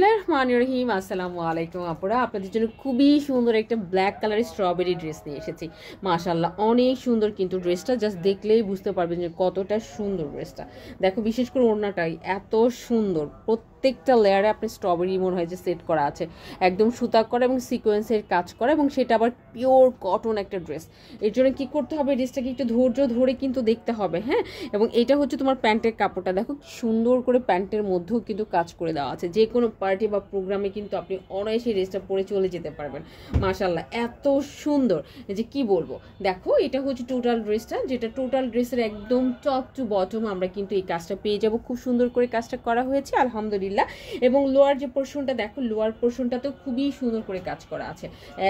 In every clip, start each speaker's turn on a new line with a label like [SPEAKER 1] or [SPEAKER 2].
[SPEAKER 1] রহিম আসসালামু আলাইকুম আপুরা, আপনাদের জন্য খুবই সুন্দর একটা ব্ল্যাক কালারের স্ট্রবেরি ড্রেস নিয়ে এসেছি। মাশাআল্লাহ অনেক সুন্দর, কিন্তু ড্রেসটা জাস্ট দেখলেই বুঝতে পারবেন যে কতটা সুন্দর ড্রেসটা। দেখো বিশেষ করে ওড়নাটাই এত সুন্দর, প্রত্যেকটা লেয়ারে আপনি স্ট্রবেরি মনে হয় যে সেট করা আছে, একদম সুতা করা এবং সিকোয়েন্সের কাজ করা, এবং সেটা আবার পিওর কটন একটা ড্রেস। এর জন্য কি করতে হবে, ড্রেসটাকে একটু ধৈর্য ধরে কিন্তু দেখতে হবে। হ্যাঁ, এবং এটা হচ্ছে তোমার প্যান্টের কাপড়টা, দেখো সুন্দর করে প্যান্টের মধ্যেও কিন্তু কাজ করে দেওয়া আছে। যে কোনো পার্টি বা প্রোগ্রামে কিন্তু আপনি অনায়াসে ড্রেসটা পরে চলে যেতে পারবেন। মাশাআল্লাহ এত সুন্দর যে কি বলবো। দেখো এটা হচ্ছে টোটাল ড্রেসটা, যেটা টোটাল ড্রেসের একদম টপ টু বটম আমরা কিন্তু এই কাজটা পেয়ে যাব। খুব সুন্দর করে কাজটা করা হয়েছে আলহামদুলিল্লাহ। এবং লোয়ার যে পোর্শনটা দেখো, লোয়ার পোর্শনটাতেও খুবই সুন্দর করে কাজ করা আছে,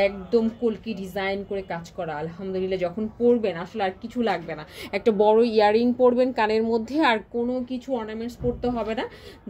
[SPEAKER 1] একদম কলকি ডিজাইন করে কাজ করা। আলহামদুলিল্লাহ যখন পরবেন আসলে আর কিছু লাগবে না, একটা বড় ইয়ারিং পরবেন কানের মধ্যে, আর কোনো কিছু অর্নামেন্টস পরতে হবে না,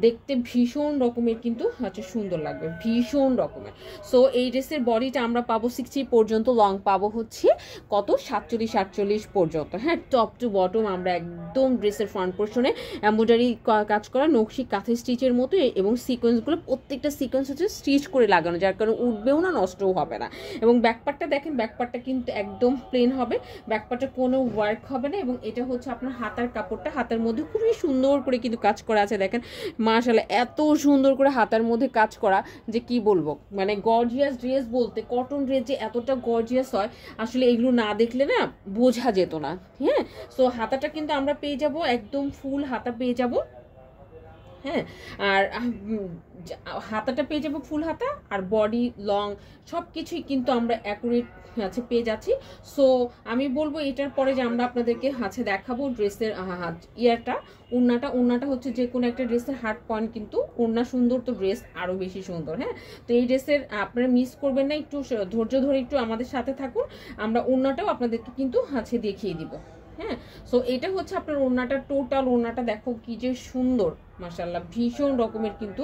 [SPEAKER 1] দেখতে ভীষণ রকমের কিন্তু হচ্ছে সুন্দর লাগবে, ভীষণ রকমের। সো এই ড্রেসের বডিটা আমরা পাবো 60 পর্যন্ত, লং পাবো হচ্ছে কত 47-48 পর্যন্ত। হ্যাঁ, টপ টু বটম আমরা একদম ড্রেসের ফ্রন্ট পোর্শনে এমব্রয়ডারি কাজ করা, নকশি কাঁথে স্টিচের মতো, এবং সিকোয়েন্সগুলো প্রত্যেকটা সিকোয়েন্স হচ্ছে স্টিচ করে লাগানো, যার কারণে উঠবেও না, নষ্টও হবে না। এবং ব্যাকপার্টটা দেখেন, ব্যাকপার্টটা কিন্তু একদম প্লেন হবে, ব্যাকপার্টে কোনো ওয়ার্ক হবে না। এবং এটা হচ্ছে আপনার হাতার কাপড়টা, হাতার মধ্যে খুবই সুন্দর করে কিন্তু কাজ করা আছে। দেখেন মাশাআল্লাহ এত সুন্দর করে হাতার মধ্যে কাজ করা যে কি বলবো। মানে গর্জিয়াস ড্রেস বলতে, কটন ড্রেস যে এতটা গর্জিয়াস হয় আসলে এগুলো না দেখলে না বোঝা যেত না। হ্যাঁ, সো হাতাটা কিন্তু আমরা পেয়ে যাব, একদম ফুল হাতা পেয়ে যাব। হ্যাঁ, আর হাতাটা পেয়ে যাবো ফুল হাতা, আর বডি লং সব কিছুই কিন্তু আমরা অ্যাকুরেট আছে পেয়ে যাচ্ছি। সো আমি বলবো এটার পরে যে আমরা আপনাদেরকে আছে দেখাবো ড্রেসের ইয়ারটা, ওড়নাটা হচ্ছে যে কোনো একটা ড্রেসের হার্ট পয়েন্ট, কিন্তু ওড়না সুন্দর তো ড্রেস আরও বেশি সুন্দর। হ্যাঁ, তো এই ড্রেসের আপনারা মিস করবেন না, একটু ধৈর্য ধরে একটু আমাদের সাথে থাকুন, আমরা ওড়নাটাও আপনাদেরকে কিন্তু আছে দেখিয়ে দিব। হ্যাঁ, সো এটা হচ্ছে আপনার ওড়নাটা, টোটাল ওড়নাটা দেখো কি যে সুন্দর, মাশাআল্লাহ ভীষণ রকমের কিন্তু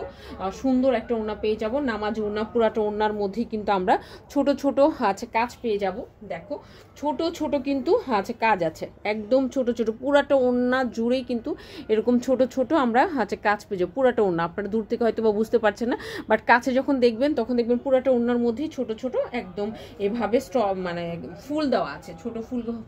[SPEAKER 1] সুন্দর একটা ওড়না পেয়ে যাব। নামাজ ওড়না, পুরাটা ওড়নার মধ্যে কিন্তু আমরা ছোট ছোট আছে কাজ পেয়ে যাব। দেখো ছোট ছোট কিন্তু আছে কাজ আছে, একদম ছোট ছোট, পুরাটা ওড়না জুড়েই কিন্তু এরকম ছোট ছোট আমরা আছে কাজ পেয়ে যাবো। পুরাটা ওড়না আপনারা দূর থেকে হয়তো বা বুঝতে পারছেন না, বাট কাছে যখন দেখবেন তখন দেখবেন পুরাটা ওড়নার মধ্যেই ছোট ছোট একদম এভাবে মানে ফুল দেওয়া আছে। ছোট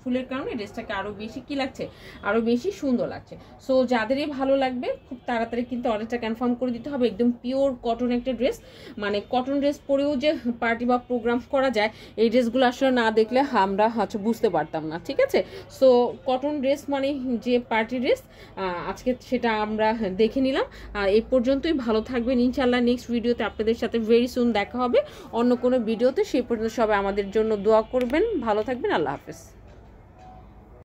[SPEAKER 1] ফুলের কারণে ড্রেসটাকে আরো বেশি কি লাগছে, আরো বেশি সুন্দর লাগছে। সো যাদেরই ভালো লাগবে খুব তাড়াতাড়ি কিন্তু অর্ডারটা কনফার্ম করে দিতে হবে। একদম পিওর কটন একটা ড্রেস, মানে কটন ড্রেস পরেও যে পার্টি বা প্রোগ্রাম করা যায়, এই ড্রেসগুলো আসলে না দেখলে আমরা হচ্ছে বুঝতে পারতাম না। ঠিক আছে, সো কটন ড্রেস মানে যে পার্টি ড্রেস, আজকে সেটা আমরা দেখে নিলাম। আর এই পর্যন্তই, ভালো থাকবেন ইনশাল্লাহ। নেক্সট ভিডিওতে আপনাদের সাথে ভেরি সুন দেখা হবে অন্য কোনো ভিডিওতে। সেই পর্যন্ত সবাই আমাদের জন্য দোয়া করবেন, ভালো থাকবেন, আল্লাহ হাফেজ।